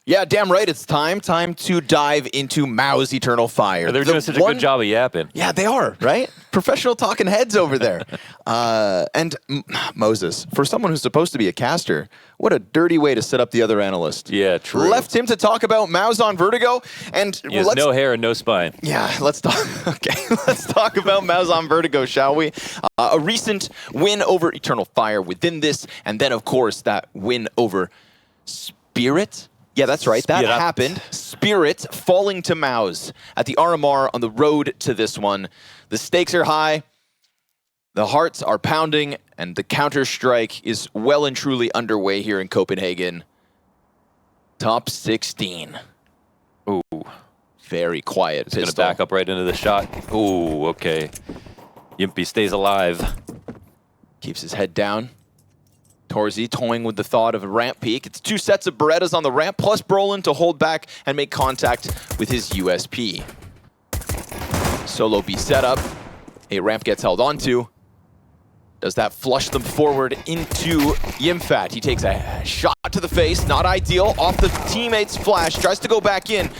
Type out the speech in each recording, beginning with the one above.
Yeah, damn right. It's time to dive into MOUZ Eternal Fire. They're doing such a good job of yapping. Yeah, they are, right? Professional talking heads over there. And Moses, for someone who's supposed to be a caster, what a dirty way to set up the other analyst. Yeah, true. Left him to talk about MOUZ on Vertigo, and he has no hair and no spine. Yeah, let's talk. Okay, let's talk about MOUZ on Vertigo, shall we? A recent win over Eternal Fire within this, and then of course that win over Spirit. Yeah, that's right. That happened. Spirit falling to MOUZ at the RMR on the road to this one. The stakes are high. The hearts are pounding, and the counter-strike is well and truly underway here in Copenhagen. Top 16. Ooh. Very quiet pistol. It's going to back up right into the shot. Ooh, okay. Yimpy stays alive. Keeps his head down. Torzy toying with the thought of a ramp peek. It's 2 sets of Berettas on the ramp, plus Brolin to hold back and make contact with his USP. Solo B setup. A ramp gets held onto. Does that flush them forward into Yimfat? He takes a shot to the face, not ideal. Off the teammate's flash, tries to go back in.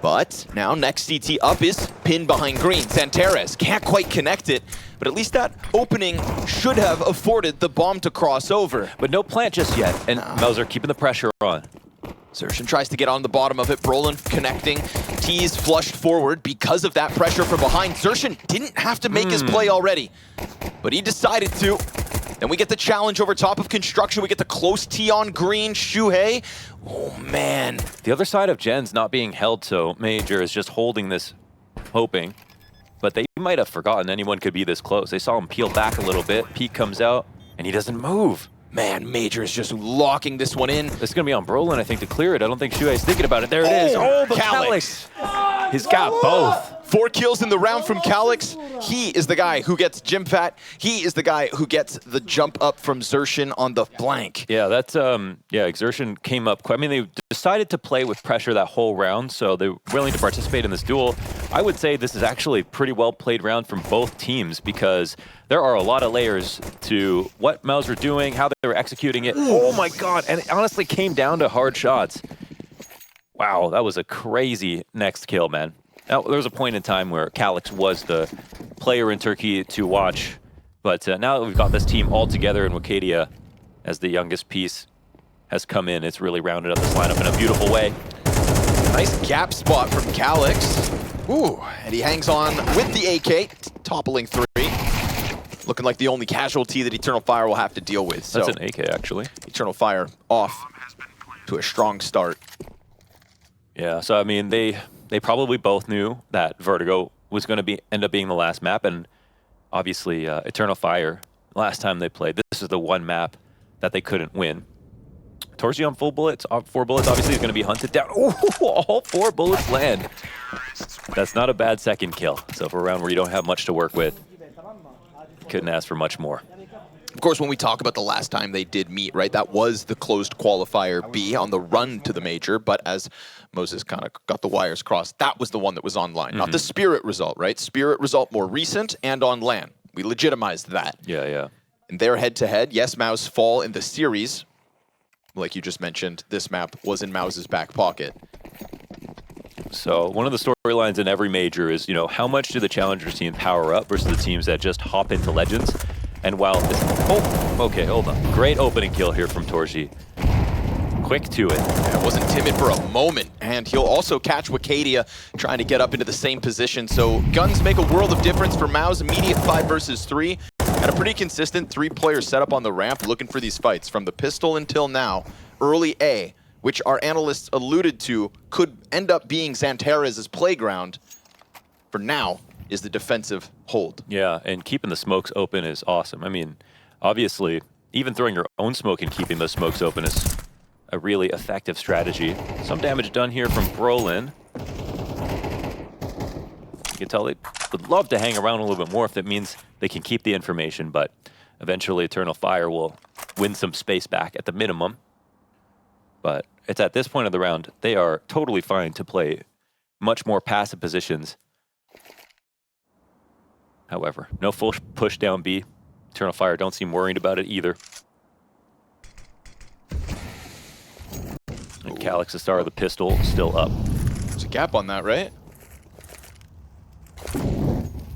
But now next CT up is pinned behind green. Santares can't quite connect it, but at least that opening should have afforded the bomb to cross over. But no plant just yet, and MOUZ are keeping the pressure on. Xerxin tries to get on the bottom of it. Brolin connecting. T's flushed forward because of that pressure from behind. Xerxin didn't have to make his play already, but he decided to. Then we get the challenge over top of construction. We get the close T on green. Shuhei. Oh, man. The other side of Gen's not being held so Major is just holding this, hoping. But they might have forgotten anyone could be this close. They saw him peel back a little bit. Pete comes out, and he doesn't move. Man, Major is just locking this one in. This is going to be on Brolin, I think, to clear it. I don't think Shuhei's thinking about it. There it is. Oh, the Calyx. He's got both. 4 kills in the round from Calyx. He is the guy who gets Jimfat. He is the guy who gets the jump up from Xerxin on the flank. Yeah, that's, Xerxin came up quite, I mean, they decided to play with pressure that whole round, so they're willing to participate in this duel. I would say this is actually a pretty well played round from both teams because there are a lot of layers to what MOUZ were doing, how they were executing it. Oh my God, and it honestly came down to hard shots. Wow, that was a crazy next kill, man. Now, there was a point in time where Calyx was the player in Turkey to watch, but now that we've got this team all together and Wakadia as the youngest piece has come in, it's really rounded up this lineup in a beautiful way. Nice gap spot from Calyx. Ooh, and he hangs on with the AK, toppling 3. Looking like the only casualty that Eternal Fire will have to deal with. That's an AK, actually. Eternal Fire off to a strong start. Yeah, so I mean, they probably both knew that Vertigo was going to end up being the last map, and obviously Eternal Fire, last time they played, this is the one map that they couldn't win. Torzy on 4 bullets, obviously is going to be hunted down. Ooh, all 4 bullets land. That's not a bad second kill. So for a round where you don't have much to work with, couldn't ask for much more. Of course, when we talk about the last time they did meet, right, that was the closed qualifier B on the run to the major, but as Moses kind of got the wires crossed, that was the one that was online, not the Spirit result, right? Spirit result more recent and on LAN. We legitimized that. Yeah, yeah. And their head-to-head, yes, MOUZ fall in the series. Like you just mentioned, this map was in MOUZ's back pocket. So one of the storylines in every major is, you know, how much do the challengers team power up versus the teams that just hop into Legends? And while this, oh, okay, hold on. Great opening kill here from Torzy. Quick to it. Yeah, wasn't timid for a moment. And he'll also catch Wakadia trying to get up into the same position. So guns make a world of difference for MOUZ. Immediate 5 versus 3. And a pretty consistent 3-player setup on the ramp looking for these fights. From the pistol until now, early A, which our analysts alluded to could end up being Santares' playground, for now, is the defensive hold. Yeah, and keeping the smokes open is awesome. I mean, obviously, even throwing your own smoke and keeping those smokes open is a really effective strategy. Some damage done here from Brolin. You can tell they would love to hang around a little bit more if that means they can keep the information, but eventually Eternal Fire will win some space back at the minimum. But it's at this point of the round, they are totally fine to play much more passive positions. However, no full push down B. Eternal Fire don't seem worried about it either. And Calyx, the star of the pistol, still up. There's a gap on that, right?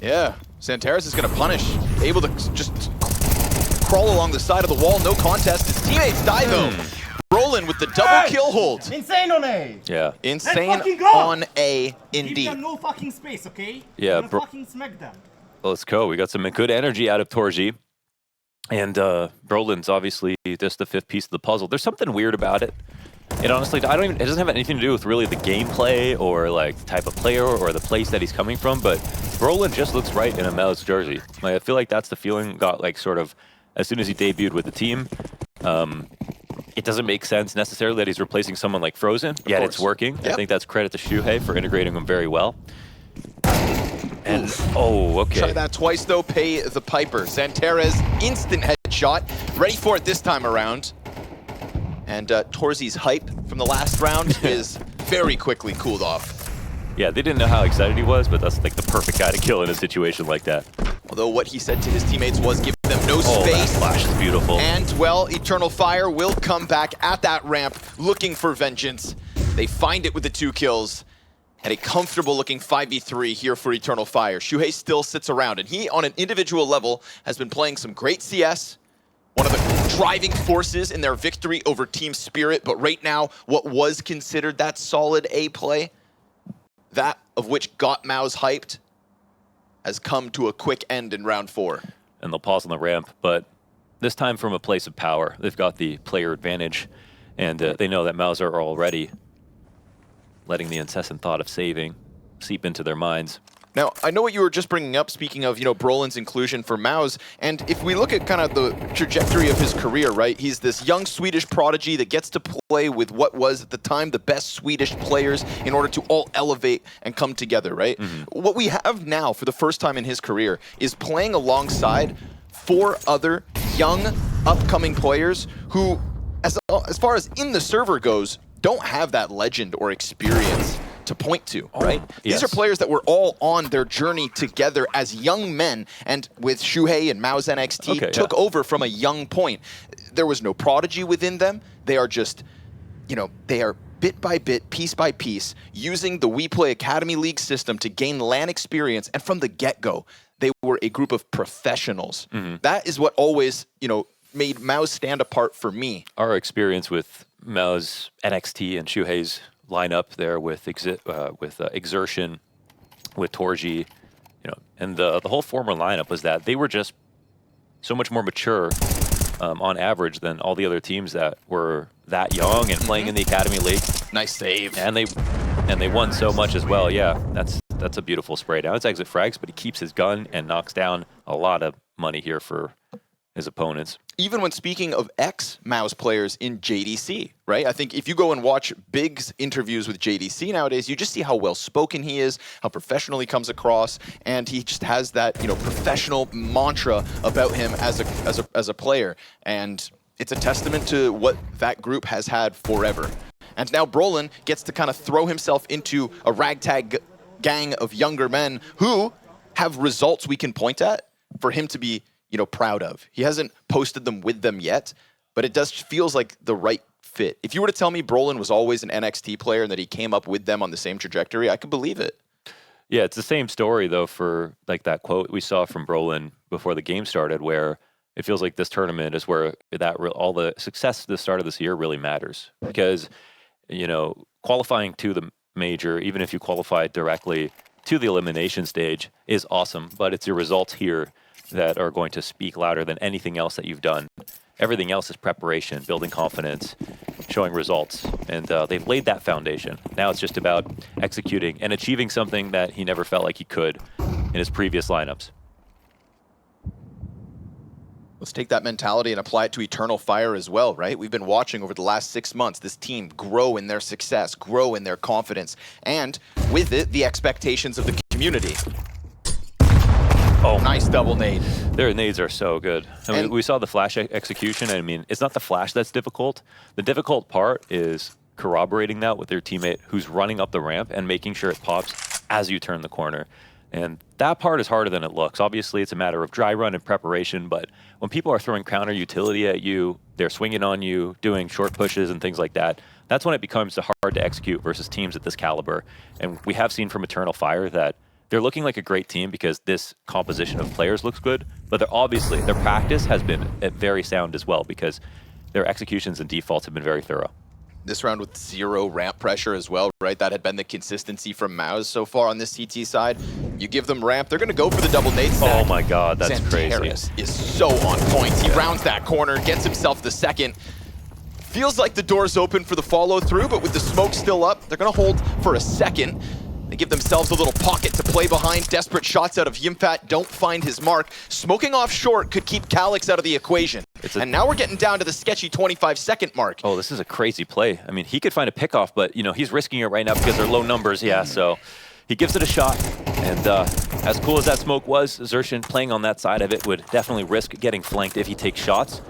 Yeah, Santeris is going to punish. Able to just crawl along the side of the wall, no contest. His teammates die though. Brolin with the double kill hold. Insane on A! Yeah. Insane fucking go! on A, Give indeed. them no fucking space, okay? Yeah, We're gonna fucking smack them. Let's go. We got some good energy out of Torji. And Brolin's obviously just the fifth piece of the puzzle. There's something weird about it. It honestly, it doesn't have anything to do with really the gameplay or like the type of player or the place that he's coming from, but Brolin just looks right in a MOUZ jersey. Like, I feel like that's the feeling got like sort of as soon as he debuted with the team. It doesn't make sense necessarily that he's replacing someone like Frozen, yet it's working. Yep. I think that's credit to Shuhei for integrating him very well. And, oh, okay. Try that twice, though. Pay the piper. Santeris, instant headshot. Ready for it this time around. And Torzi's hype from the last round is very quickly cooled off. Yeah, they didn't know how excited he was, but that's like the perfect guy to kill in a situation like that. Although what he said to his teammates was give them no space. That flash is beautiful. And, well, Eternal Fire will come back at that ramp looking for vengeance. They find it with the 2 kills. And a comfortable-looking 5v3 here for Eternal Fire. Shuhei still sits around, and he, on an individual level, has been playing some great CS. One of the driving forces in their victory over Team Spirit, but right now, what was considered that solid A play, that of which got MOUZ hyped, has come to a quick end in round 4. And they'll pause on the ramp, but this time from a place of power. They've got the player advantage, and they know that MOUZ are already letting the incessant thought of saving seep into their minds. Now, I know what you were just bringing up, speaking of, Brolin's inclusion for MOUZ, and if we look at kind of the trajectory of his career, right, he's this young Swedish prodigy that gets to play with what was, at the time, the best Swedish players in order to all elevate and come together, right? What we have now, for the first time in his career, is playing alongside 4 other young, upcoming players who, as far as in the server goes, don't have that legend or experience to point to, right? These are players that were all on their journey together as young men, and with Shuhei and MOUZ NXT took over from a young point. There was no prodigy within them. They are just, they are bit by bit, piece by piece, using the We Play Academy League system to gain LAN experience, and from the get-go, they were a group of professionals. That is what always, made MOUZ stand apart for me. Our experience with MOUZ NXT and Shuhei's lineup there with Exertion, with Torji, and the whole former lineup was that they were just so much more mature on average than all the other teams that were that young and playing in the Academy League. Nice save. And they won so much as well. Yeah, that's a beautiful spray down. It's exit frags, but he keeps his gun and knocks down a lot of money here for his opponents. Even when speaking of ex-MOUZ players in JDC, right? I think if you go and watch Big's interviews with JDC nowadays, you just see how well-spoken he is, how professional he comes across, and he just has that, professional mantra about him as a player. And it's a testament to what that group has had forever. And now Brolin gets to kind of throw himself into a ragtag gang of younger men who have results we can point at for him to be proud of. He hasn't posted them with them yet, but it does feels like the right fit. If you were to tell me Brolin was always an NXT player and that he came up with them on the same trajectory, I could believe it. Yeah, it's the same story though for like that quote we saw from Brolin before the game started, where it feels like this tournament is where all the success at the start of this year really matters, because qualifying to the major, even if you qualify directly to the elimination stage, is awesome, but it's your results here that are going to speak louder than anything else that you've done. Everything else is preparation, building confidence, showing results, and they've laid that foundation. Now it's just about executing and achieving something that he never felt like he could in his previous lineups. Let's take that mentality and apply it to Eternal Fire as well, right? We've been watching over the last 6 months this team grow in their success, grow in their confidence, and with it, the expectations of the community. Oh, nice double nade. Their nades are so good. I mean, we saw the flash execution. I mean, it's not the flash that's difficult. The difficult part is corroborating that with your teammate who's running up the ramp and making sure it pops as you turn the corner. And that part is harder than it looks. Obviously, it's a matter of dry run and preparation, but when people are throwing counter utility at you, they're swinging on you, doing short pushes and things like that, that's when it becomes hard to execute versus teams at this caliber. And we have seen from Eternal Fire that they're looking like a great team because this composition of players looks good, but they're obviously, their practice has been very sound as well because their executions and defaults have been very thorough. This round with 0 ramp pressure as well, right? That had been the consistency from MOUZ so far on this CT side. You give them ramp, they're going to go for the double nade stack. Oh my god, that's crazy. Is so on point. He rounds that corner, gets himself the second. Feels like the door's open for the follow-through, but with the smoke still up, they're going to hold for a second. They give themselves a little pocket to play behind. Desperate shots out of Yimfat don't find his mark. Smoking off short could keep Calyx out of the equation. And now we're getting down to the sketchy 25-second mark. Oh, this is a crazy play. I mean, he could find a pickoff, but, you know, he's risking it right now because they're low numbers. Yeah, so he gives it a shot. And as cool as that smoke was, Xerxin playing on that side of it would definitely risk getting flanked if he takes shots.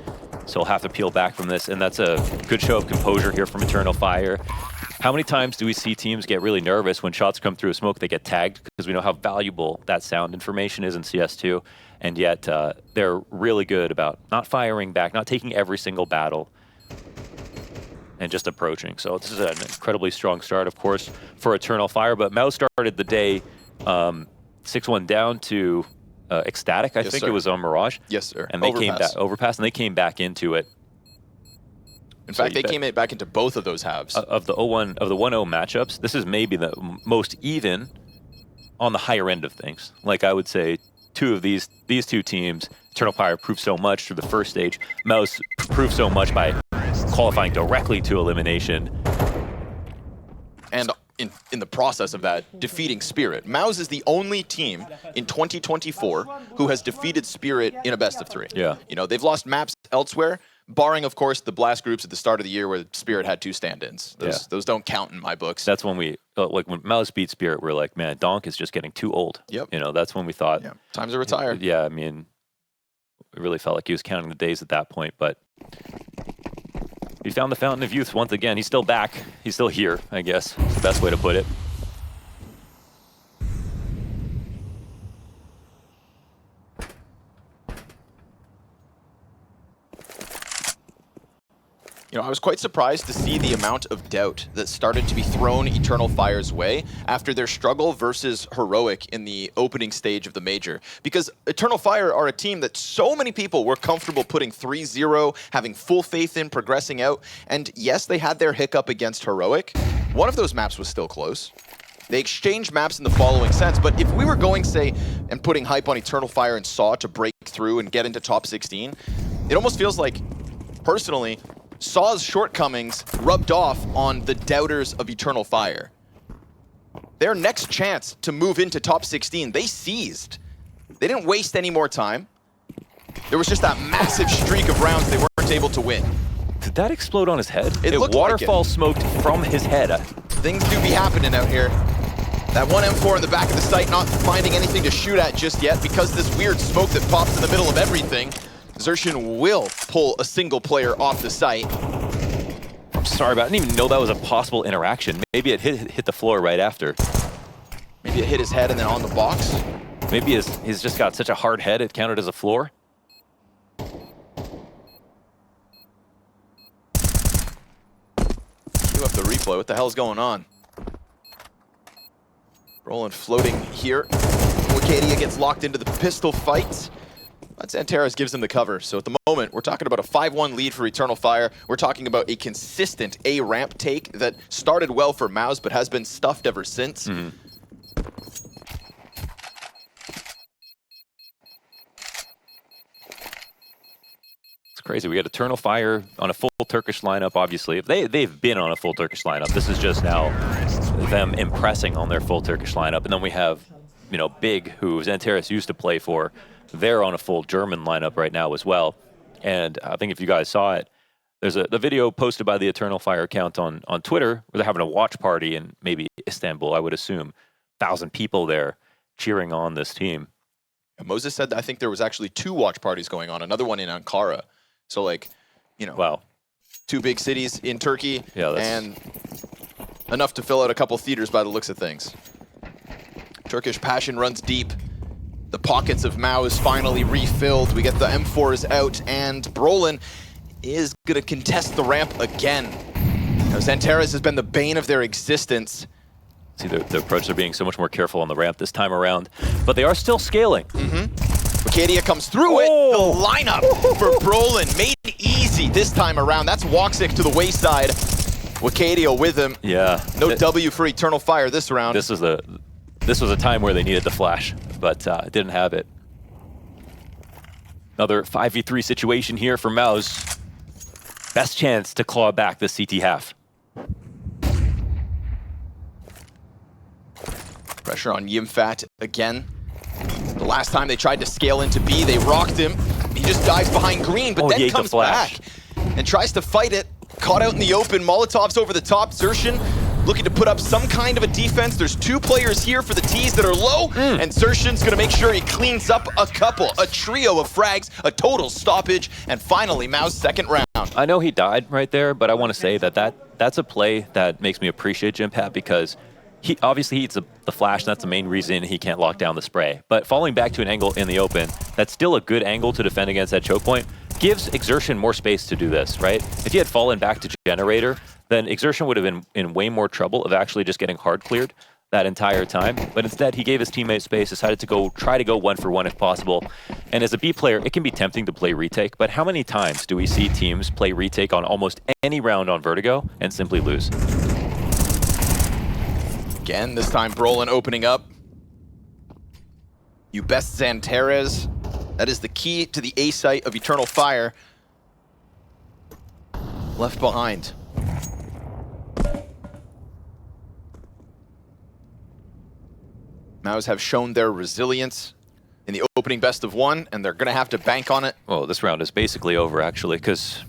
So he'll have to peel back from this. And that's a good show of composure here from Eternal Fire. How many times do we see teams get really nervous when shots come through a smoke, they get tagged? Because we know how valuable that sound information is in CS2. And yet they're really good about not firing back, not taking every single battle, and just approaching. So this is an incredibly strong start, of course, for Eternal Fire. But MOUZ started the day 6-1 down to Ecstatic, I think it was on Mirage. Yes, sir. And they came back, Overpass, and they came back into it. In fact, they came back into both of those halves. Of the 1-0 matchups, this is maybe the most even on the higher end of things. Like I would say, these two teams, Eternal Fire proved so much through the first stage. MOUZ proved so much by qualifying directly to elimination. And in the process of that, defeating Spirit. MOUZ is the only team in 2024 who has defeated Spirit in a best-of-3. Yeah. You know, they've lost maps elsewhere, barring, of course, the blast groups at the start of the year where Spirit had 2 stand-ins. Those don't count in my books. That's when we, like when MOUZ beat Spirit, we're like, man, Donk is just getting too old. Yep. You know, that's when we thought. Yeah. Time to retire. Yeah, I mean, it really felt like he was counting the days at that point, but he found the fountain of youth once again. He's still back. He's still here, I guess. It's the best way to put it. You know, I was quite surprised to see the amount of doubt that started to be thrown Eternal Fire's way after their struggle versus Heroic in the opening stage of the major. Because Eternal Fire are a team that so many people were comfortable putting 3-0, having full faith in, progressing out. And yes, they had their hiccup against Heroic. One of those maps was still close. They exchanged maps in the following sense, but if we were going, say, and putting hype on Eternal Fire and SAW to break through and get into top 16, it almost feels like, personally, SAW's shortcomings rubbed off on the doubters of Eternal Fire. Their next chance to move into top 16, they seized. They didn't waste any more time. There was just that massive streak of rounds they weren't able to win. Did that explode on his head? It looked waterfall like it. Smoked from his head. Things do be happening out here. That one M4 in the back of the site not finding anything to shoot at just yet because this weird smoke that pops in the middle of everything. Xerxin will pull a single player off the site. I'm sorry, but I didn't even know that was a possible interaction. Maybe it hit the floor right after. Maybe it hit his head and then on the box. Maybe he's just got such a hard head it counted as a floor. Cue up the replay. What the hell's going on? Roland floating here. Wicadia gets locked into the pistol fight. But Santaris gives him the cover. So at the moment, we're talking about a 5-1 lead for Eternal Fire. We're talking about a consistent A ramp take that started well for MOUZ, but has been stuffed ever since. It's crazy. We got Eternal Fire on a full Turkish lineup, obviously. They've been on a full Turkish lineup. This is just now them impressing on their full Turkish lineup. And then we have, you know, Big, who Santaris used to play for. They're on a full German lineup right now as well. And I think if you guys saw it, there's the video posted by the Eternal Fire account on Twitter where they're having a watch party in maybe Istanbul, I would assume. 1,000 people there cheering on this team. And Moses said that I think there was actually 2 watch parties going on, another one in Ankara. So like, you know, wow. 2 big cities in Turkey, yeah, and enough to fill out a couple theaters by the looks of things. Turkish passion runs deep. The pockets of MOUZ finally refilled. We get the M4s out, and Brolin is going to contest the ramp again. Now, Xantares has been the bane of their existence. See, the approach are being so much more careful on the ramp this time around, but they are still scaling. Wicadia comes through it. The lineup for Brolin made it easy this time around. That's Woxic to the wayside. Wicadia with him. Yeah. No W for Eternal Fire this round. This was a time where they needed the flash, but didn't have it. Another 5v3 situation here for MOUZ. Best chance to claw back the CT half. Pressure on Yimfat again. The last time they tried to scale into B, they rocked him. He just dives behind green, but then comes back and tries to fight it. Caught out in the open. Molotov's over the top. Xerxin looking to put up some kind of a defense. There's two players here for the T's that are low, and Xerxin's gonna make sure he cleans up a couple, a trio of frags, a total stoppage, and finally MOUZ's second round. I know he died right there, but I want to say that's a play that makes me appreciate Jimpat because he obviously eats the flash, and that's the main reason he can't lock down the spray. But falling back to an angle in the open, that's still a good angle to defend against that choke point, gives Xerxin more space to do this, right? If he had fallen back to Generator, then Xerxin would have been in way more trouble of actually just getting hard cleared that entire time. But instead, he gave his teammates space, decided to try to go 1-for-1 if possible. And as a B player, it can be tempting to play retake, but how many times do we see teams play retake on almost any round on Vertigo and simply lose? Again, this time Brolin opening up. You best Xantares. That is the key to the A site of Eternal Fire. Left behind. MOUZ have shown their resilience in the opening best of one, and they're going to have to bank on it. Well, this round is basically over, actually, because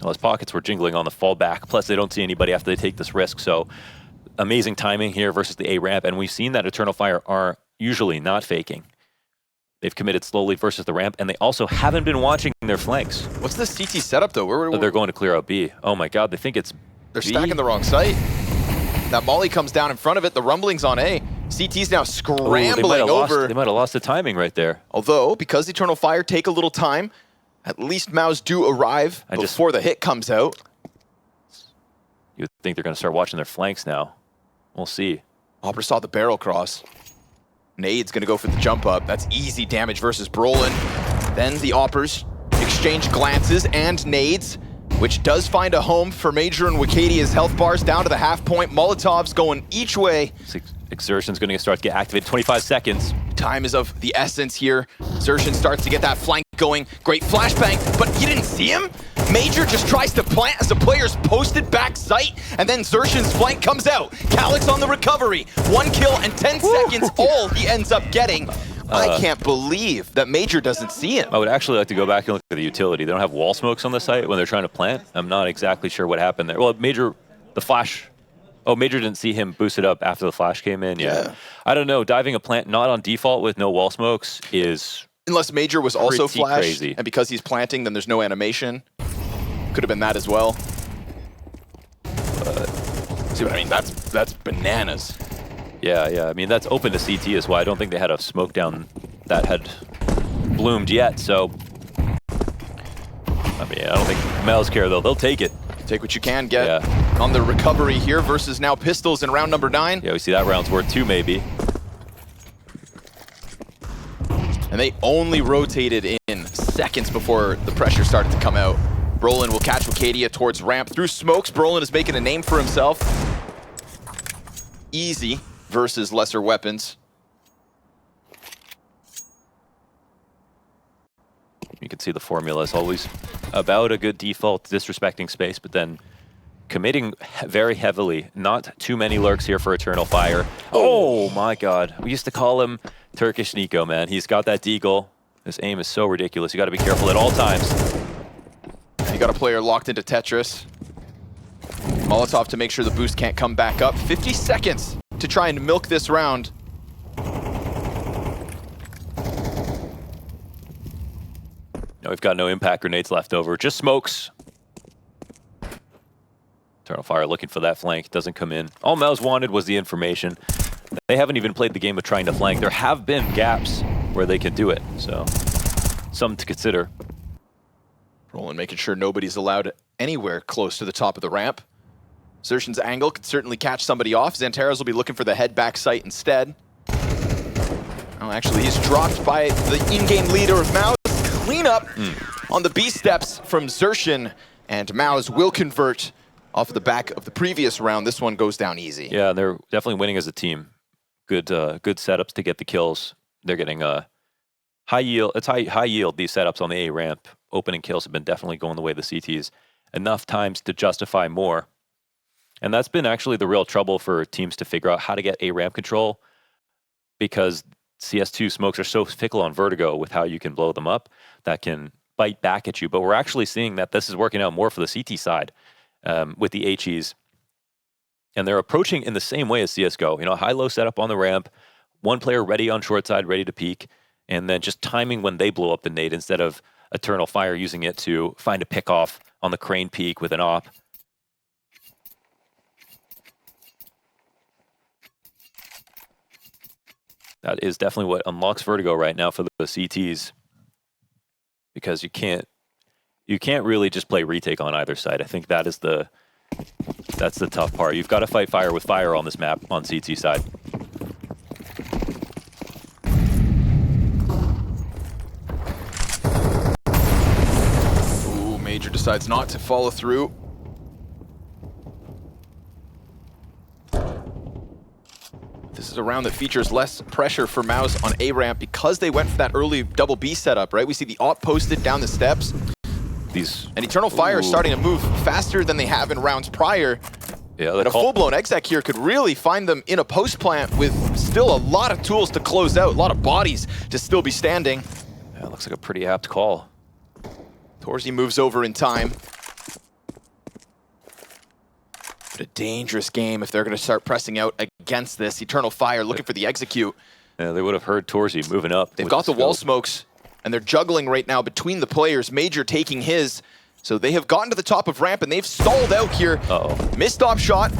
his pockets were jingling on the fallback. Plus, they don't see anybody after they take this risk, so amazing timing here versus the A ramp, and we've seen that Eternal Fire are usually not faking. They've committed slowly versus the ramp, and they also haven't been watching their flanks. What's the CT setup, though? They're going to clear out B. Oh my god, they think it's They're B? stacking the wrong site. That molly comes down in front of it. The rumbling's on A. CT's now scrambling over. They might have lost the timing right there. Although, because Eternal Fire take a little time, at least MOUZ do arrive before the hit comes out. You would think they're going to start watching their flanks now. We'll see. Opera saw the barrel cross. Nade's going to go for the jump up. That's easy damage versus Brolin. Then the Oppers exchange glances and nades, which does find a home for Major and Wicadia's health bars down to the half point. Molotov's going each way. Xerxin's going to start to get activated. 25 seconds. Time is of the essence here. Xerxin starts to get that flank going. Great flashbang, but you didn't see him? Major just tries to plant as the player's posted back sight, and then Xerxin's flank comes out. Calyx on the recovery. 1 kill and 10 seconds, all he ends up getting. I can't believe that Major doesn't see him. I would actually like to go back and look at the utility. They don't have wall smokes on the site when they're trying to plant. I'm not exactly sure what happened there. Well, Major, the flash. Oh, Major didn't see him boosted up after the flash came in. Yeah. I don't know. Diving a plant not on default with no wall smokes is unless Major was also flashed, crazy. And because he's planting, then there's no animation. Could have been that as well. See what I mean? That's bananas. Yeah. I mean, that's open to CT as well. I don't think they had a smoke down that had bloomed yet. So, I mean, I don't think MOUZ care though. They'll take it. Take what you can get on the recovery here versus now Pistols in round number 9. Yeah, we see that round's worth 2 maybe. And they only rotated in seconds before the pressure started to come out. Brolin will catch Wicadia towards ramp through smokes. Brolin is making a name for himself. Easy versus lesser weapons. You can see the formula is always about a good default, disrespecting space, but then committing very heavily. Not too many lurks here for Eternal Fire. Oh my god. We used to call him Turkish Nico, man. He's got that deagle. His aim is so ridiculous. You got to be careful at all times. You got a player locked into Tetris. Molotov to make sure the boost can't come back up. 50 seconds to try and milk this round. No, we've got no impact grenades left over. Just smokes. Eternal Fire looking for that flank. Doesn't come in. All MOUZ wanted was the information. They haven't even played the game of trying to flank. There have been gaps where they can do it. So, something to consider. Brolin making sure nobody's allowed anywhere close to the top of the ramp. Xertion's angle could certainly catch somebody off. Xantares will be looking for the head back sight instead. Oh, actually, he's dropped by the in-game leader of MOUZ. Cleanup on the B steps from Xertion, and MOUZ will convert off the back of the previous round. This one goes down easy. Yeah, they're definitely winning as a team. Good setups to get the kills. They're getting high yield. It's high yield, these setups on the A ramp. Opening kills have been definitely going the way of the CTs. Enough times to justify more. And that's been actually the real trouble for teams to figure out how to get A ramp control, because CS2 smokes are so fickle on Vertigo with how you can blow them up that can bite back at you. But we're actually seeing that this is working out more for the CT side with the HEs. And they're approaching in the same way as CSGO. You know, high-low setup on the ramp, one player ready on short side, ready to peek, and then just timing when they blow up the nade instead of Eternal Fire using it to find a pick off on the crane peak with an op. That is definitely what unlocks Vertigo right now for the CTs, because you can't really just play retake on either side. I think that's the tough part. You've got to fight fire with fire on this map on CT side. Ooh, Major decides not to follow through. This is a round that features less pressure for MOUZ on A ramp because they went for that early double B setup, right? We see the op posted down the steps. And Eternal Fire is starting to move faster than they have in rounds prior. Yeah, but a full-blown exec here could really find them in a post plant with still a lot of tools to close out, a lot of bodies to still be standing. Yeah, looks like a pretty apt call. Torzy moves over in time. But a dangerous game if they're going to start pressing out against this. Eternal Fire looking for the execute. Yeah, they would have heard Torzy moving up. They've got the wall smokes, and they're juggling right now between the players. Major taking his. So they have gotten to the top of ramp, and they've stalled out here. Missed op shot,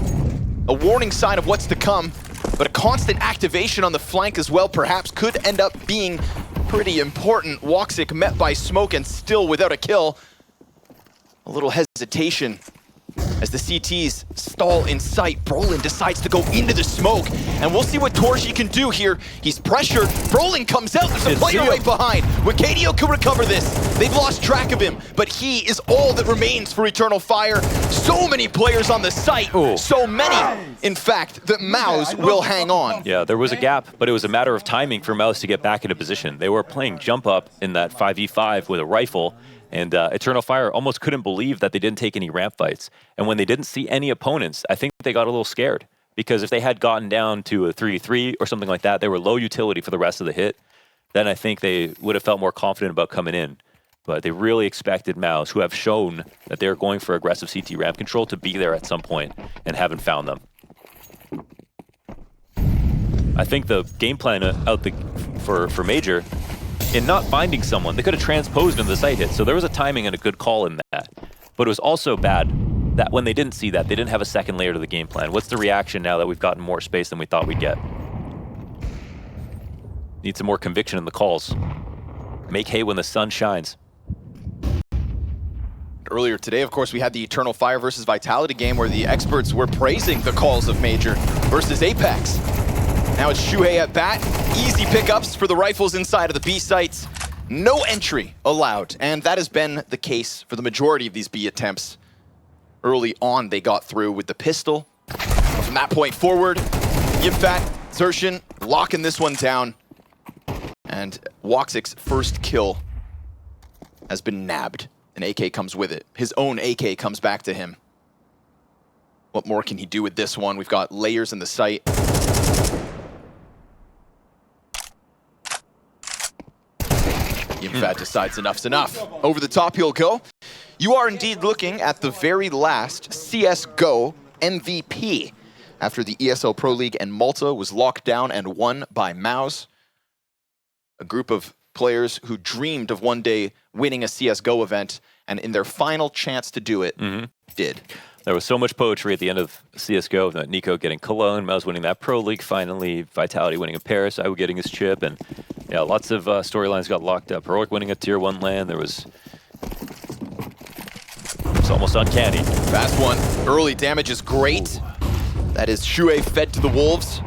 a warning sign of what's to come, but a constant activation on the flank as well perhaps could end up being pretty important. Woxic met by smoke and still without a kill. A little hesitation as the CTs stall in sight. Brolin decides to go into the smoke, and we'll see what Torshi can do here. He's pressured. Brolin comes out. There's a player right behind. Wicadio could recover this. They've lost track of him, but he is all that remains for Eternal Fire. So many players on the site. So many, in fact, that MOUZ will hang on. Yeah, there was a gap, but it was a matter of timing for MOUZ to get back into position. They were playing jump up in that 5v5 with a rifle, and Eternal Fire almost couldn't believe that they didn't take any ramp fights. And when they didn't see any opponents, I think they got a little scared. Because if they had gotten down to a 3-3 or something like that, they were low utility for the rest of the hit, then I think they would have felt more confident about coming in. But they really expected MOUZ, who have shown that they're going for aggressive CT ramp control, to be there at some point, and haven't found them. I think the game plan for Major, in not finding someone, they could have transposed into the site hit. So there was a timing and a good call in that. But it was also bad that when they didn't see that, they didn't have a second layer to the game plan. What's the reaction now that we've gotten more space than we thought we'd get? Need some more conviction in the calls. Make hay when the sun shines. Earlier today, of course, we had the Eternal Fire versus Vitality game where the experts were praising the calls of Major versus Apex. Now it's Shuhei at bat. Easy pickups for the rifles inside of the B sites. No entry allowed, and that has been the case for the majority of these B attempts. Early on, they got through with the pistol. From that point forward, Yimfat, Xertion locking this one down. And Woxic's first kill has been nabbed. An AK comes with it. His own AK comes back to him. What more can he do with this one? We've got layers in the site. Yimfat decides enough's enough. Over the top he'll go. You are indeed looking at the very last CSGO MVP after the ESL Pro League and Malta was locked down and won by MOUZ. A group of players who dreamed of one day winning a CSGO event, and in their final chance to do it, did. There was so much poetry at the end of CSGO. Nico getting Cologne, MOUZ winning that Pro League finally, Vitality winning in Paris, Iwo getting his chip, and yeah, lots of storylines got locked up. Heroic winning a Tier 1 LAN. It was almost uncanny. Fast one. Early damage is great. That is Shuhei fed to the Wolves.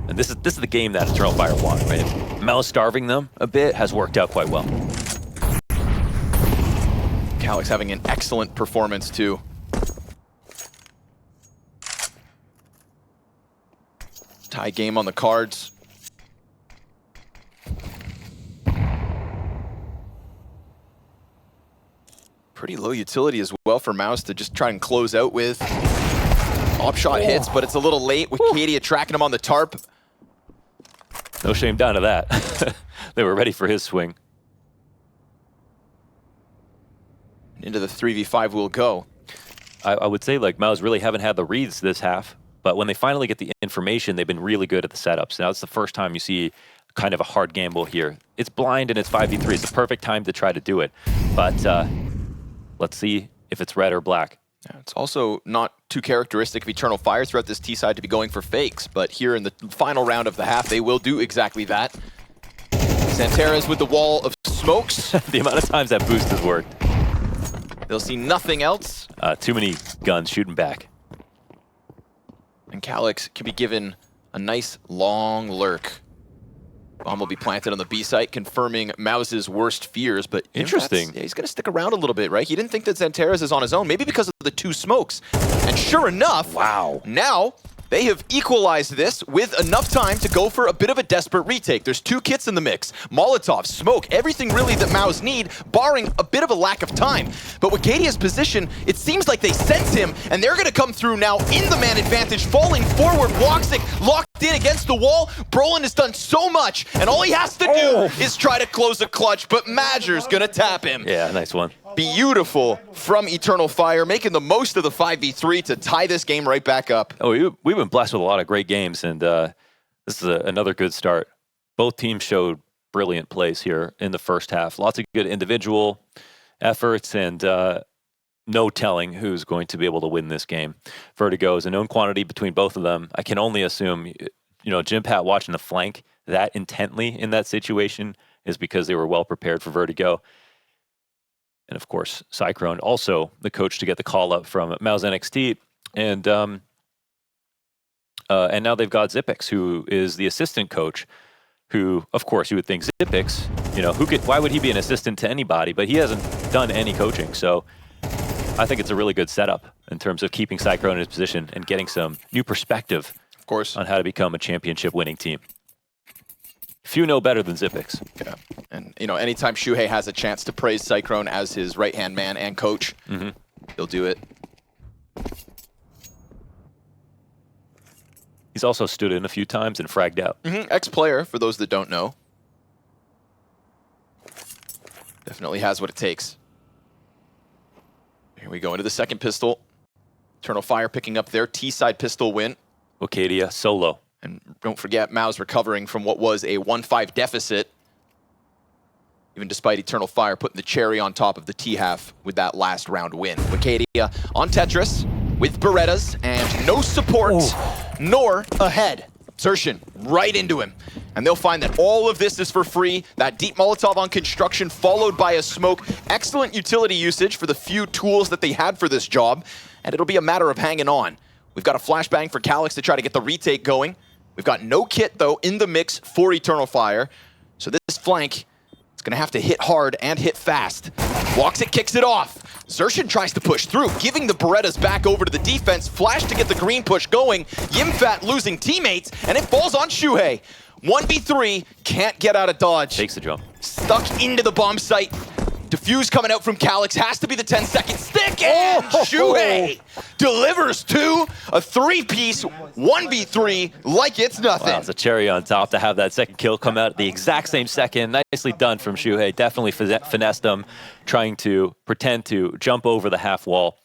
And this is the game that Eternal Fire won, right? MOUZ starving them a bit has worked out quite well. Calyx having an excellent performance too. Tie game on the cards. Pretty low utility as well for MOUZ to just try and close out with. Op shot hits, but it's a little late with Cadia tracking him on the tarp. No shame down to that. They were ready for his swing. Into the 3v5 we'll go. I would say like MOUZ really haven't had the reads this half, but when they finally get the information, they've been really good at the setups. Now it's the first time you see kind of a hard gamble here. It's blind and it's 5v3. It's the perfect time to try to do it. But let's see if it's red or black. Yeah, it's also not too characteristic of Eternal Fire throughout this T side to be going for fakes, but here in the final round of the half, they will do exactly that. Santeras with the wall of smokes. The amount of times that boost has worked. They'll see nothing else. Too many guns shooting back. And Calyx can be given a nice long lurk. Bomb will be planted on the B site, confirming MOUZ's worst fears, but interesting. Yeah, he's going to stick around a little bit, right? He didn't think that Santeras is on his own, maybe because of the two smokes. And sure enough, wow. Now they have equalized this with enough time to go for a bit of a desperate retake. There's two kits in the mix. Molotov, smoke, everything really that MOUZ need, barring a bit of a lack of time. But with Cadia's position, it seems like they sense him, and they're going to come through now in the man advantage, falling forward. Bloxic locked in against the wall. Brolin has done so much, and all he has to do is try to close a clutch, but Mazur's going to tap him. Yeah, nice one. Beautiful from Eternal Fire, making the most of the 5v3 to tie this game right back up. Oh, we've been blessed with a lot of great games, and this is another good start. Both teams showed brilliant plays here in the first half. Lots of good individual efforts, and no telling who's going to be able to win this game. Vertigo is a known quantity between both of them. I can only assume, Jim Pat watching the flank that intently in that situation is because they were well prepared for Vertigo. And of course, Cyclone, also the coach to get the call up from MOUZ NXT. And now they've got Zipix, who is the assistant coach, who, of course, you would think Zipix, why would he be an assistant to anybody? But he hasn't done any coaching. So I think it's a really good setup in terms of keeping Cyclone in his position and getting some new perspective, of course, on how to become a championship winning team. Few know better than Zipix. Yeah, and anytime Shuhei has a chance to praise Cyclone as his right-hand man and coach, he'll do it. He's also stood in a few times and fragged out. Ex-player, for those that don't know. Definitely has what it takes. Here we go into the second pistol. Eternal Fire picking up their T-side pistol win. Cadia solo. And don't forget, MOUZ recovering from what was a 1-5 deficit, even despite Eternal Fire putting the cherry on top of the T-half with that last round win. Cadia on Tetris with Berettas and no support, nor a head. Xertion right into him. And they'll find that all of this is for free. That deep Molotov on construction followed by a smoke. Excellent utility usage for the few tools that they had for this job. And it'll be a matter of hanging on. We've got a flashbang for Calyx to try to get the retake going. We've got no kit, though, in the mix for Eternal Fire. So this flank is going to have to hit hard and hit fast. Walks it, kicks it off. Xertion tries to push through, giving the Berettas back over to the defense. Flash to get the green push going. Yimfat losing teammates, and it falls on Shuhei. 1v3, can't get out of dodge. Takes the jump. Stuck into the bomb site. Diffuse coming out from Calyx, has to be the 10-second stick, and Shuhei delivers to a three-piece 1v3 like it's nothing. Wow, it's a cherry on top to have that second kill come out at the exact same second. Nicely done from Shuhei. Definitely finessed him, trying to pretend to jump over the half wall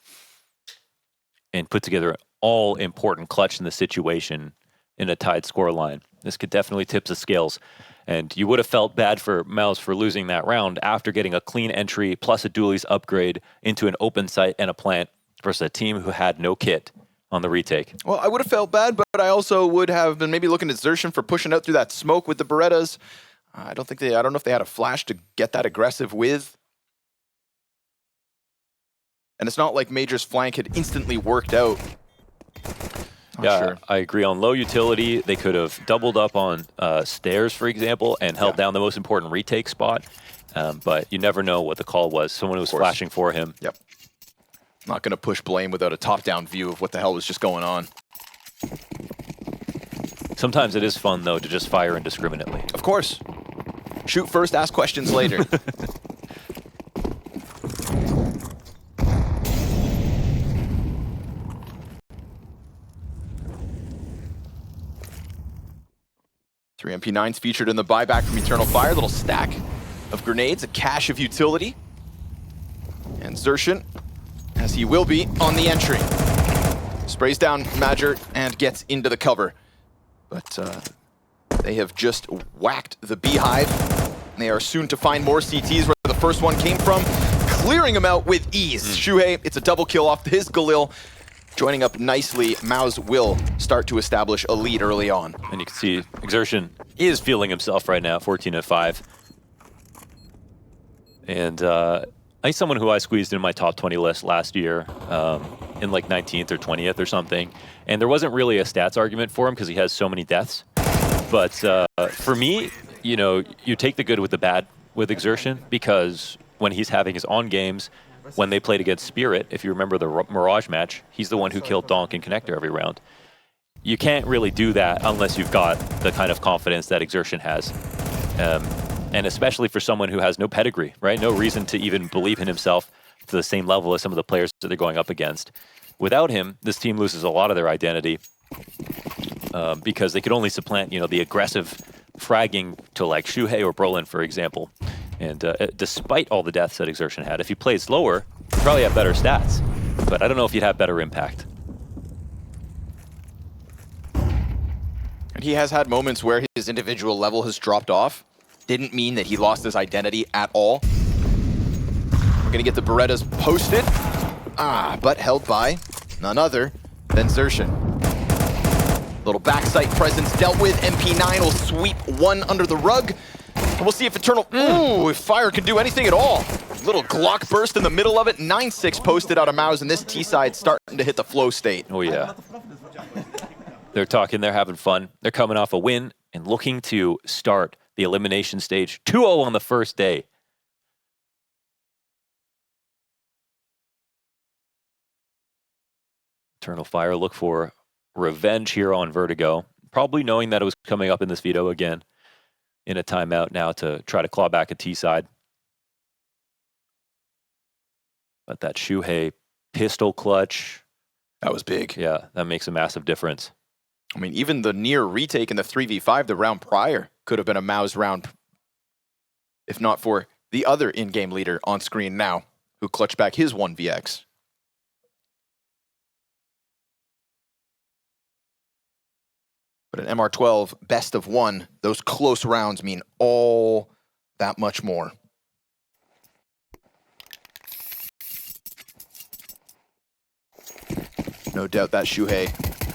and put together an all-important clutch in the situation in a tied scoreline. This could definitely tip the scales. And you would have felt bad for MOUZ for losing that round after getting a clean entry plus a dualies upgrade into an open site and a plant versus a team who had no kit on the retake. Well, I would have felt bad, but I also would have been maybe looking at Xertion for pushing out through that smoke with the Berettas. I don't know if they had a flash to get that aggressive with. And it's not like Major's flank had instantly worked out. Yeah, Sure. I agree. On low utility, they could have doubled up on stairs, for example, and held down the most important retake spot. But you never know what the call was. Someone was flashing for him. Yep. Not going to push blame without a top-down view of what the hell was just going on. Sometimes it is fun, though, to just fire indiscriminately. Of course. Shoot first, ask questions later. Three MP9s featured in the buyback from Eternal Fire. Little stack of grenades, a cache of utility. And Xerxin, as he will be on the entry, sprays down Major and gets into the cover. But they have just whacked the beehive. They are soon to find more CTs where the first one came from, clearing him out with ease. Shuhei, it's a double kill off his Galil. Joining up nicely, MOUZ will start to establish a lead early on. And you can see Xerxin is feeling himself right now, 14-5. And he's someone who I squeezed in my top 20 list last year, in like 19th or 20th or something. And there wasn't really a stats argument for him because he has so many deaths. But for me, you know, you take the good with the bad with Xerxin, because when he's having his on games, when they played against Spirit, if you remember the Mirage match, he's the one who killed Donk and Connector every round. You can't really do that unless you've got the kind of confidence that Xerxin has. And especially for someone who has no pedigree, right? No reason to even believe in himself to the same level as some of the players that they're going up against. Without him, this team loses a lot of their identity because they could only supplant, you know, the aggressive fragging to like Shuhei or Brolin, for example. And despite all the deaths that Xerxin had, if he played slower, he'd probably have better stats. But I don't know if he'd have better impact. And he has had moments where his individual level has dropped off. Didn't mean that he lost his identity at all. We're gonna get the Berettas posted. But held by none other than Xerxin. Little backside presence dealt with. MP9 will sweep one under the rug. And we'll see if Eternal... Ooh, if Fire can do anything at all. Little Glock burst in the middle of it. 9-6 posted out of MOUZ, and this T-side starting to hit the flow state. Oh, yeah. They're talking, they're having fun. They're coming off a win and looking to start the elimination stage 2-0 on the first day. Eternal Fire look for revenge here on Vertigo, probably knowing that it was coming up in this veto again in a timeout now to try to claw back a T-side. But that Shuhei pistol clutch. That was big. Yeah, that makes a massive difference. I mean, even the near retake in the 3v5 the round prior could have been a MOUZ round, if not for the other in-game leader on screen now, who clutched back his 1vx. But an MR12 best of one, those close rounds mean all that much more. No doubt that Shuhei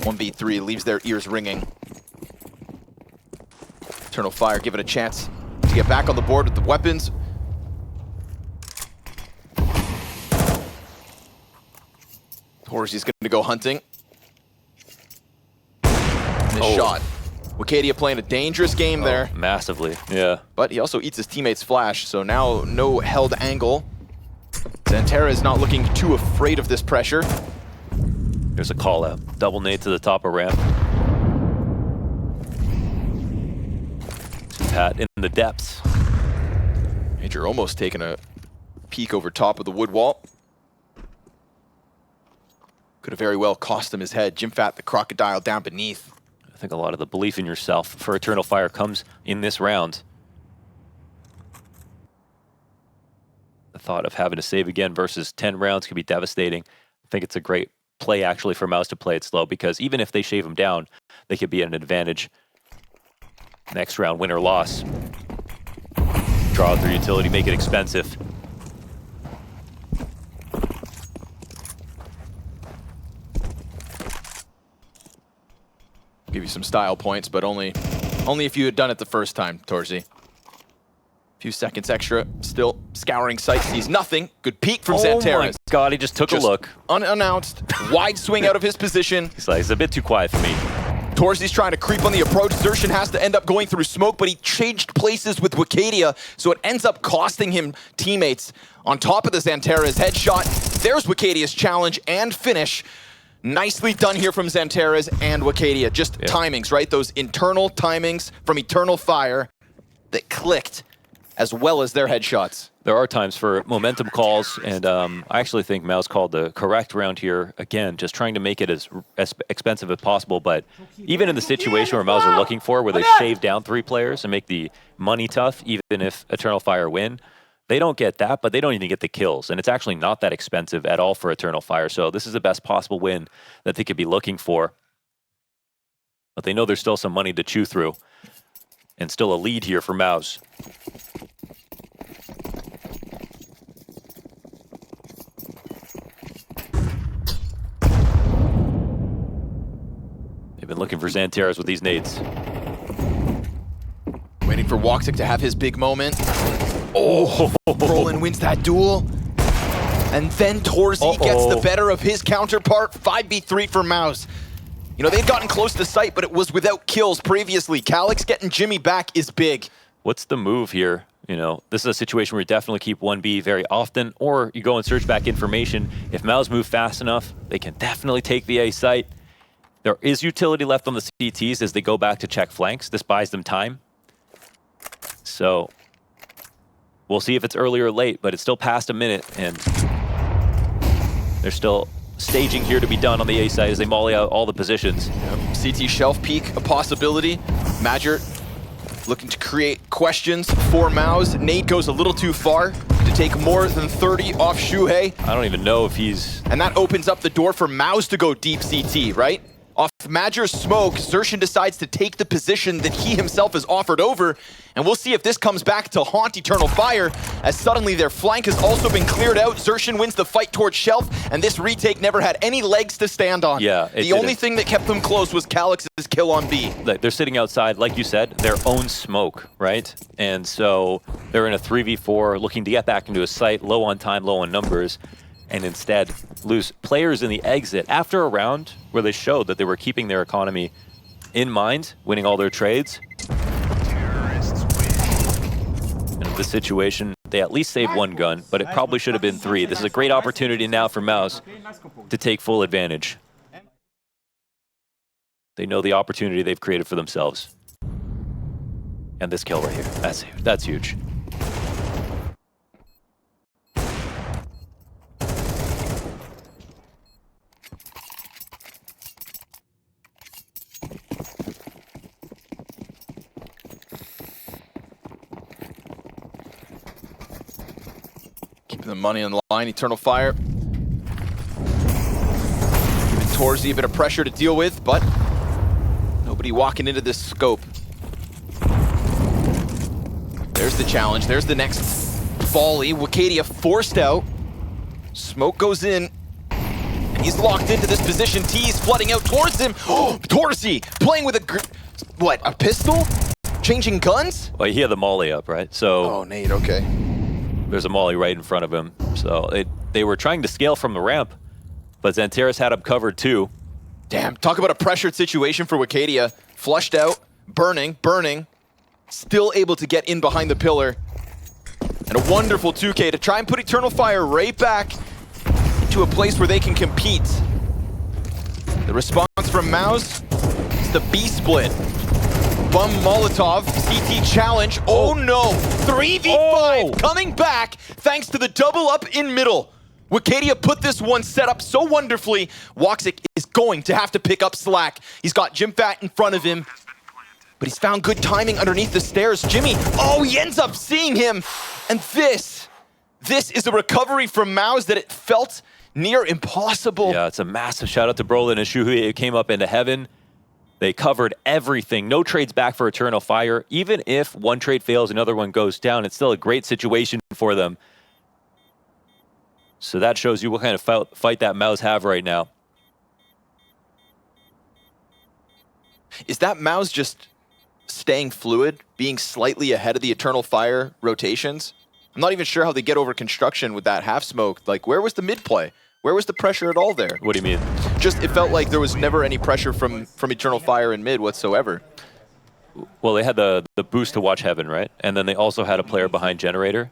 1v3 leaves their ears ringing. Eternal Fire give it a chance to get back on the board with the weapons. Torzy's going to go hunting. And his shot. Wicadia playing a dangerous game there. Massively, yeah. But he also eats his teammate's flash, so now no held angle. Xantera is not looking too afraid of this pressure. There's a call out. Double nade to the top of ramp. Pat in the depths. Major almost taking a peek over top of the wood wall. Could have very well cost him his head. Jimfat the crocodile down beneath. I think a lot of the belief in yourself for Eternal Fire comes in this round. The thought of having to save again versus 10 rounds could be devastating. I think it's a great play actually for MOUZ to play it slow, because even if they shave him down, they could be at an advantage. Next round, win or loss. Draw out their utility, make it expensive. Give you some style points, but only if you had done it the first time, Torzy. Few seconds extra, still scouring sight, sees nothing. Good peek from Oh Xanteras. my god, he just took a look. Unannounced, wide swing out of his position. He's like, it's a bit too quiet for me. Torzy's trying to creep on the approach. Xerxin has to end up going through smoke, but he changed places with Wicadia, so it ends up costing him teammates. On top of the Xanteras headshot, there's Wicadia's challenge and finish. Nicely done here from Xanteras and Wicadia. Just timings, right? Those internal timings from Eternal Fire that clicked, as well as their headshots. There are times for momentum calls, and I actually think MOUZ called the correct round here. Again, just trying to make it as expensive as possible, but even in the situation where MOUZ are looking for, where they shave down 3 players and make the money tough, even if Eternal Fire win, they don't get that, but they don't even get the kills, and it's actually not that expensive at all for Eternal Fire, so this is the best possible win that they could be looking for. But they know there's still some money to chew through, and still a lead here for MOUZ. They've been looking for Xanteras with these nades. Waiting for Woxic to have his big moment. Oh, Brolin wins that duel. And then Torzy gets the better of his counterpart. 5v3 for MOUZ. You know, they'd gotten close to sight, but it was without kills previously. Calyx getting Jimmy back is big. What's the move here? You know, this is a situation where you definitely keep 1B very often, or you go and search back information. If MOUZ move fast enough, they can definitely take the A site. There is utility left on the CTs as they go back to check flanks. This buys them time. So we'll see if it's early or late, but it's still past a minute, and there's still staging here to be done on the A side as they molly out all the positions. CT shelf peek, a possibility. Madger looking to create questions for MOUZ. Nate goes a little too far to take more than 30 off Shuhei. I don't even know if he's... And that opens up the door for MOUZ to go deep CT, right? Off Madger's smoke, Xerxin decides to take the position that he himself has offered over, and we'll see if this comes back to haunt Eternal Fire, as suddenly their flank has also been cleared out. Xerxin wins the fight towards Shelf, and this retake never had any legs to stand on. Yeah, the only thing that kept them close was Calyx's kill on B. They're sitting outside, like you said, their own smoke, right? And so they're in a 3v4, looking to get back into a site, low on time, low on numbers, and instead lose players in the exit after a round where they showed that they were keeping their economy in mind, winning all their trades. And in this situation, they at least saved 1 gun, but it probably should have been 3. This is a great opportunity now for MOUZ to take full advantage. They know the opportunity they've created for themselves. And this kill right here, that's huge. The money on the line, Eternal Fire. Giving Torzy a bit of pressure to deal with, but nobody walking into this scope. There's the challenge, there's the next volley. Wicadia forced out. Smoke goes in, and he's locked into this position. T's flooding out towards him. Oh, Torzy playing with a pistol? Changing guns? Well, he had the molly up, right? So. Oh, Nate, okay. There's a molly right in front of him. So they were trying to scale from the ramp, but Xanteras had him covered too. Damn, talk about a pressured situation for Wicadia. Flushed out, burning, still able to get in behind the pillar. And a wonderful 2K to try and put Eternal Fire right back into a place where they can compete. The response from MOUZ is the B split. Bum Molotov, CT challenge. Oh no, 3v5 coming back thanks to the double up in middle. Wicadia put this one set up so wonderfully. Woxic is going to have to pick up slack. He's got Jimfat in front of him, but he's found good timing underneath the stairs. Jimmy, he ends up seeing him. And this is a recovery from MOUZ that it felt near impossible. Yeah, it's a massive shout out to Brolin and Shuhei. Came up into heaven. They covered everything. No trades back for Eternal Fire. Even if one trade fails, another one goes down, it's still a great situation for them. So that shows you what kind of fight that MOUZ have right now. Is that MOUZ just staying fluid, being slightly ahead of the Eternal Fire rotations. I'm not even sure how they get over construction with that half smoke. Like, where was the mid play? Where was the pressure at all there? What do you mean? Just, it felt like there was never any pressure from Eternal Fire in mid whatsoever. Well, they had the boost to watch Heaven, right? And then they also had a player behind Generator.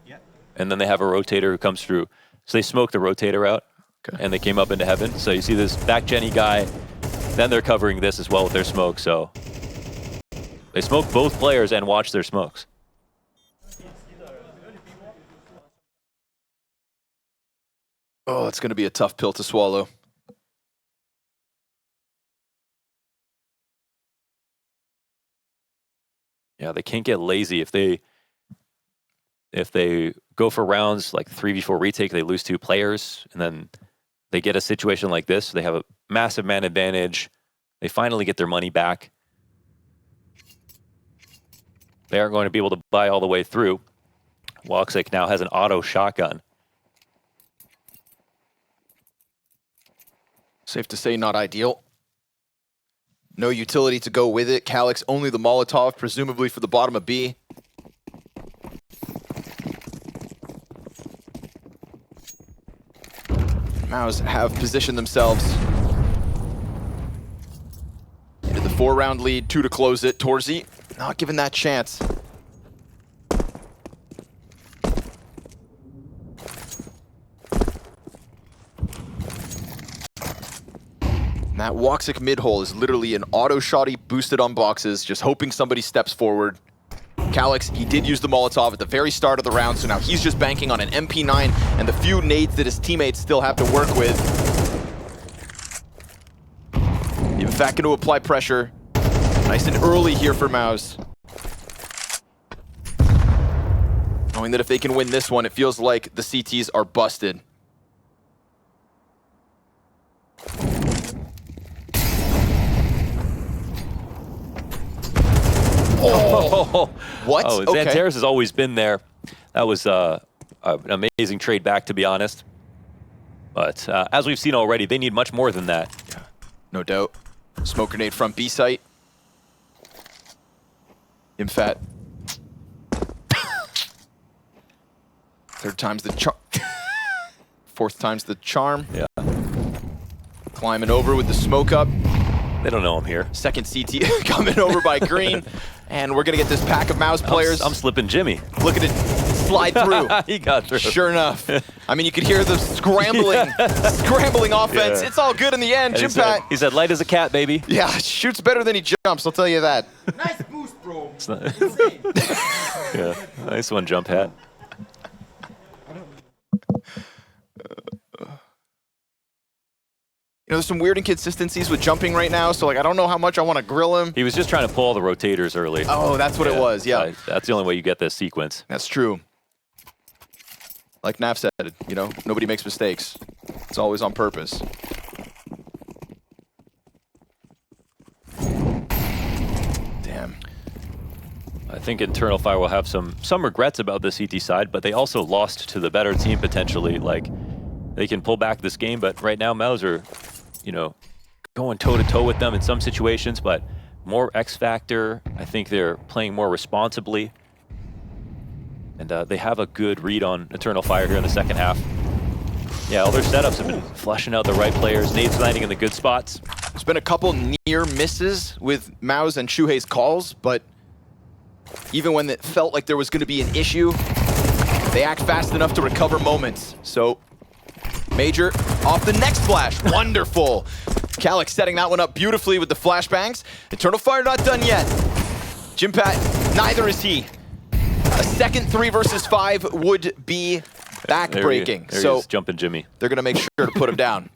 And then they have a rotator who comes through. So they smoked the rotator out, and they came up into Heaven. So you see this back Jenny guy. Then they're covering this as well with their smoke. So they smoked both players and watched their smokes. Oh, it's going to be a tough pill to swallow. Yeah, they can't get lazy. If they go for rounds like 3v4 retake, they lose 2 players, and then they get a situation like this. They have a massive man advantage. They finally get their money back. They aren't going to be able to buy all the way through. Woxic now has an auto shotgun. Safe to say, not ideal. No utility to go with it. Calyx only the Molotov, presumably for the bottom of B. MOUZ have positioned themselves into the 4-round lead, 2 to close it. Torzy not given that chance. And that Woxic mid-hole is literally an auto-shotty boosted on boxes, just hoping somebody steps forward. Calyx, he did use the Molotov at the very start of the round, so now he's just banking on an MP9 and the few nades that his teammates still have to work with. In fact, going to apply pressure. Nice and early here for MOUZ. Knowing that if they can win this one, it feels like the CTs are busted. Oh, what? Oh, Okay. Xantares has always been there. That was an amazing trade back, to be honest. But as we've seen already, they need much more than that. Yeah, no doubt. Smoke grenade from B site. Imfat. Third time's the charm. Fourth time's the charm. Yeah. Climbing over with the smoke up. They don't know I'm here. Second CT coming over by Green. And we're going to get this pack of MOUZ players. I'm slipping Jimmy. Look at it slide through. He got through. Sure enough. I mean, you could hear the scrambling offense. Yeah. It's all good in the end. And Jimpat. he said, light as a cat, baby. Yeah, shoots better than he jumps, I'll tell you that. Nice boost, bro. It's not- Insane. Yeah, nice one, jump hat. You know, there's some weird inconsistencies with jumping right now, so like I don't know how much I want to grill him. He was just trying to pull all the rotators early. Oh, that's what it was, yeah. That's the only way you get this sequence. That's true. Like Nav said, you know, nobody makes mistakes. It's always on purpose. Damn. I think Eternal Fire will have some regrets about the CT side, but they also lost to the better team potentially. Like, they can pull back this game, but right now MOUZ are, you know, going toe-to-toe with them in some situations, but more X factor. I think they're playing more responsibly. And they have a good read on Eternal Fire here in the second half. Yeah, all their setups have been flushing out the right players. Nades landing in the good spots. There's been a couple near misses with MOUZ and Shuhei's calls, but even when it felt like there was going to be an issue, they act fast enough to recover moments. So, Major off the next flash. Wonderful. Calyx setting that one up beautifully with the flashbangs. Eternal Fire not done yet. Jimpat, neither is he. A second 3 versus 5 would be back-breaking. There he So is, jumping Jimmy. they're going to make sure to put him down.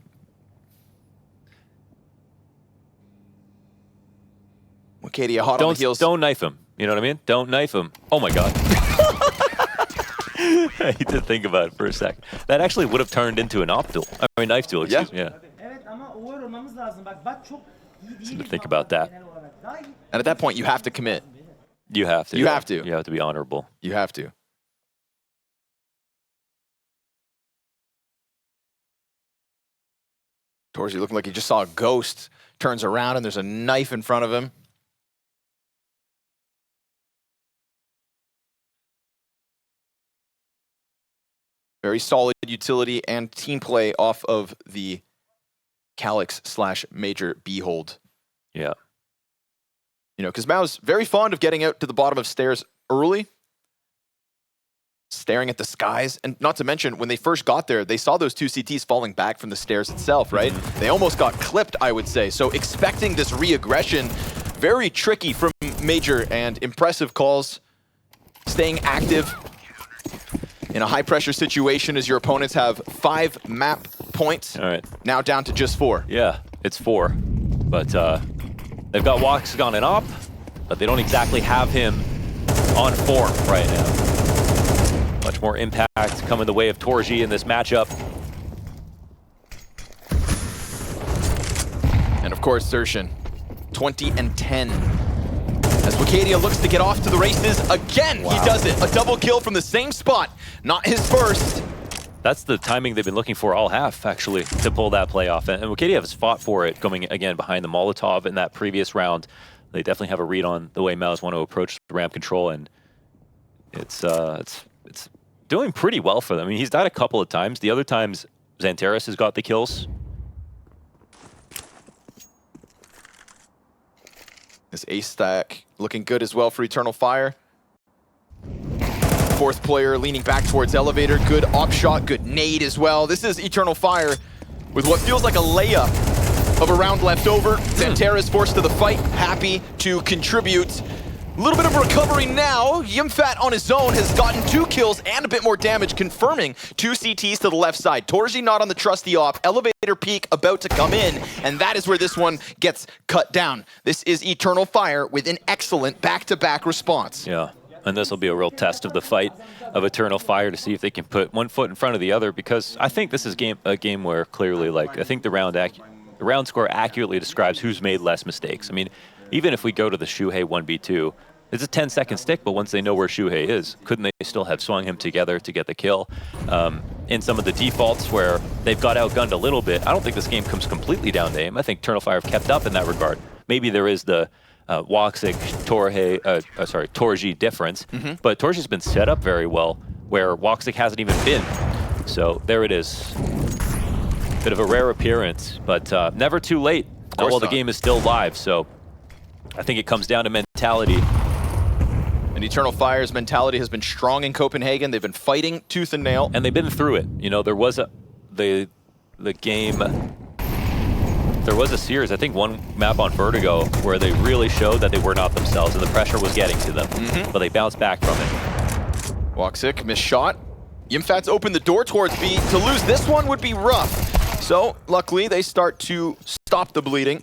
Katie hot on the heels. Don't knife him. You know what I mean? Don't knife him. Oh my god. I need to think about it for a sec. That actually would have turned into an op duel. I mean, knife duel, excuse me. Yeah. Evet ama over olmamız lazım. Bak çok iyi değil. Something to think about that. And at that point, you have to commit. You have to. You have to. You have to be honorable. You have to. Torzy looking like he just saw a ghost. Turns around and there's a knife in front of him. Very solid utility and team play off of the Calyx/Major Behold. Yeah. You know, because MOUZ very fond of getting out to the bottom of stairs early, staring at the skies, and not to mention, when they first got there, they saw those two CTs falling back from the stairs itself, right? They almost got clipped, I would say. So expecting this re-aggression, very tricky from Major, and impressive calls, staying active in a high-pressure situation as your opponents have 5 map points. All right. Now down to just 4. Yeah, it's 4. But they've got Woxigon and Op, but they don't exactly have him on form right now. Much more impact coming the way of Torji in this matchup. And of course, Zershin, 20 and 10. As Wicadia looks to get off to the races again, He does it. A double kill from the same spot. Not his first. That's the timing they've been looking for all half, actually, to pull that play off. And Wicadia has fought for it, going again behind the Molotov in that previous round. They definitely have a read on the way MOUZ want to approach the ramp control, and it's doing pretty well for them. I mean, he's died a couple of times. The other times, Xanteris has got the kills. This ace stack looking good as well for Eternal Fire. 4th player leaning back towards elevator. Good op shot, good nade as well. This is Eternal Fire with what feels like a layup of a round left over. Xanteris forced to the fight, happy to contribute. A little bit of recovery now. Yimfat on his own has gotten 2 kills and a bit more damage, confirming 2 CTs to the left side. Torji not on the trusty op. Elevator peak about to come in, and that is where this one gets cut down. This is Eternal Fire with an excellent back-to-back response. Yeah, and this will be a real test of the fight of Eternal Fire to see if they can put one foot in front of the other, because I think this is a game where clearly, like, I think the round score accurately describes who's made less mistakes. I mean, even if we go to the Shuhei 1v2, it's a 10-second stick, but once they know where Shuhei is, couldn't they still have swung him together to get the kill? In some of the defaults where they've got outgunned a little bit, I don't think this game comes completely down to aim. I think Eternal Fire have kept up in that regard. Maybe there is the Woxic, Torji difference, but Torji's been set up very well, where Woxic hasn't even been. So there it is. Bit of a rare appearance, but never too late. Well, the game is still live, so I think it comes down to mentality. And Eternal Fire's mentality has been strong in Copenhagen. They've been fighting tooth and nail. And they've been through it. You know, there was a series, I think one map on Vertigo, where they really showed that they were not themselves and the pressure was getting to them. But they bounced back from it. Woxic, missed shot. Yimfat's opened the door towards B. To lose this one would be rough. So, luckily, they start to stop the bleeding.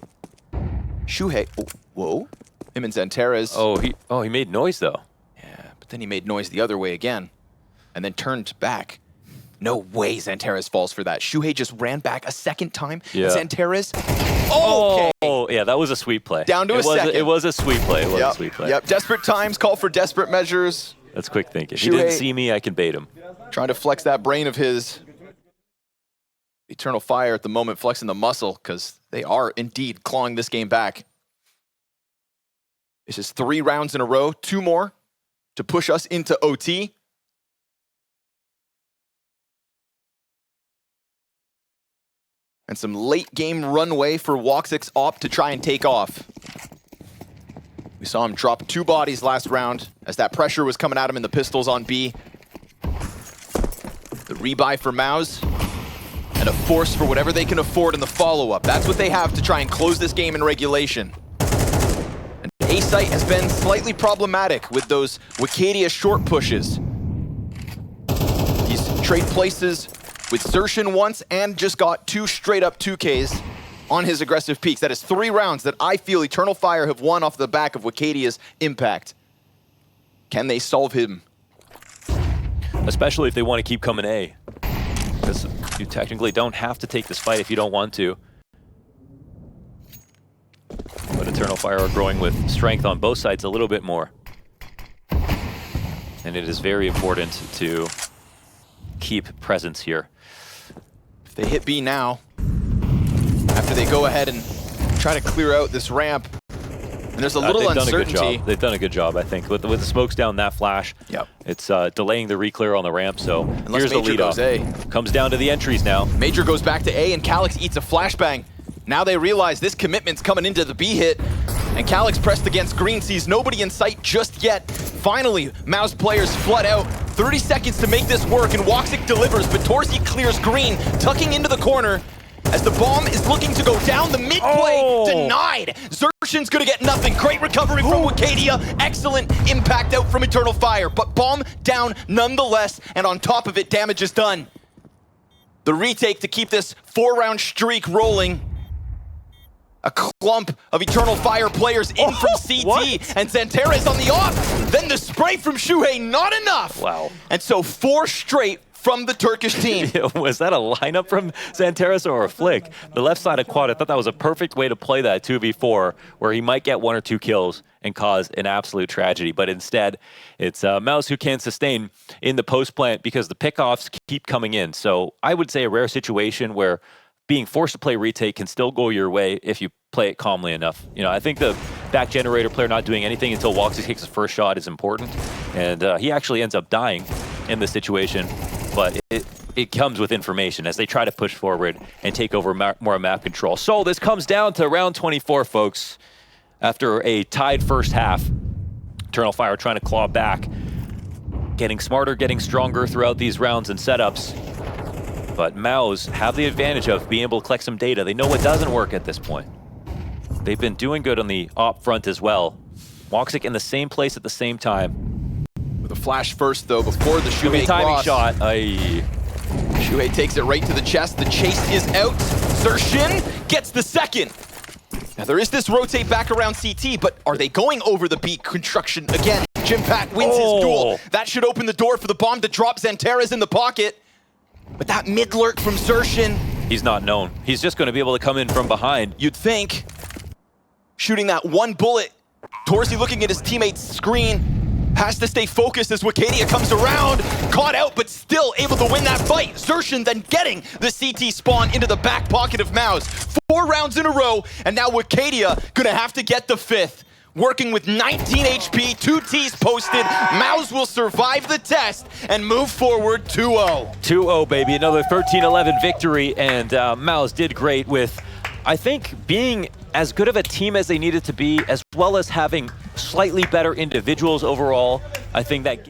Shuhei, whoa. Him and Xanteris. He made noise, though. Yeah, but then he made noise the other way again. And then turned back. No way Xanteris falls for that. Shuhei just ran back a second time. Yeah. Xanteris. Okay. Oh, yeah, that was a sweet play. Down to a second. It was a sweet play. It was a sweet play. Yep, desperate times call for desperate measures. That's quick thinking. Shuhei, he didn't see me, I can bait him. Trying to flex that brain of his. Eternal Fire at the moment flexing the muscle, because they are indeed clawing this game back. This is 3 rounds in a row, 2 more to push us into OT. And some late game runway for Woxic's op to try and take off. We saw him drop 2 bodies last round as that pressure was coming at him in the pistols on B. The rebuy for MOUZ and a force for whatever they can afford in the follow-up. That's what they have to try and close this game in regulation. And A-Site has been slightly problematic with those Wicadia short pushes. He's traded places with Zershin once and just got 2 straight-up 2Ks on his aggressive peaks. That is 3 rounds that I feel Eternal Fire have won off the back of Wicadia's impact. Can they solve him? Especially if they want to keep coming A. Because you technically don't have to take this fight if you don't want to. But Eternal Fire are growing with strength on both sides a little bit more. And it is very important to keep presence here. If they hit B now, after they go ahead and try to clear out this ramp, And there's a little uncertainty. They've done a good job, I think. With the smokes down that flash, Yep. It's delaying the reclear on the ramp, so Unless here's the Major lead goes off. A. Comes down to the entries now. Major goes back to A, and Calyx eats a flashbang. Now they realize this commitment's coming into the B hit, and Calyx pressed against green, sees nobody in sight just yet. Finally, MOUZ players flood out. 30 seconds to make this work, and Woxic delivers, but Torzy clears green, tucking into the corner. As the bomb is looking to go down, the mid-play denied. Xershin's gonna get nothing. Great recovery from Wakadia. Excellent impact out from Eternal Fire, but bomb down nonetheless, and on top of it, damage is done. The retake to keep this 4-round streak rolling. A clump of Eternal Fire players in from CT, and Xanterez on the off. Then the spray from Shuhei, not enough. Wow. And so 4 straight from the Turkish team. Was that a lineup from Xanterez or a flick? The left side of quad, I thought that was a perfect way to play that 2v4, where he might get 1 or 2 kills and cause an absolute tragedy. But instead, it's MOUZ who can sustain in the post plant because the pickoffs keep coming in. So I would say a rare situation where being forced to play retake can still go your way if you play it calmly enough. You know, I think the back generator player not doing anything until Woxic takes his first shot is important. And he actually ends up dying in this situation. But it comes with information as they try to push forward and take over more map control. So this comes down to round 24, folks. After a tied first half, Eternal Fire trying to claw back, getting smarter, getting stronger throughout these rounds and setups. But MOUZ have the advantage of being able to collect some data. They know what doesn't work at this point. They've been doing good on the op front as well. Woxic in the same place at the same time. With a flash first, though, before the Shuhei timing cross. shot. Shuhei takes it right to the chest. The chase is out. Xershin gets the second. Now there is this rotate back around CT, but are they going over the B construction again? Jimpat wins his duel. That should open the door for the bomb to drop. Xanterez in the pocket. But that mid-lurk from Xershin. He's not known. He's just going to be able to come in from behind. You'd think. Shooting that one bullet. Torzy looking at his teammate's screen. Has to stay focused as Wakadia comes around. Caught out, but still able to win that fight. Xershin then getting the CT spawn into the back pocket of MOUZ. 4 rounds in a row, and now Wakadia gonna have to get the 5th. Working with 19 HP, 2 Ts posted. MOUZ will survive the test and move forward 2-0. 2-0, baby. Another 13-11 victory, and MOUZ did great with, I think, being as good of a team as they needed to be, as well as having slightly better individuals overall. I think that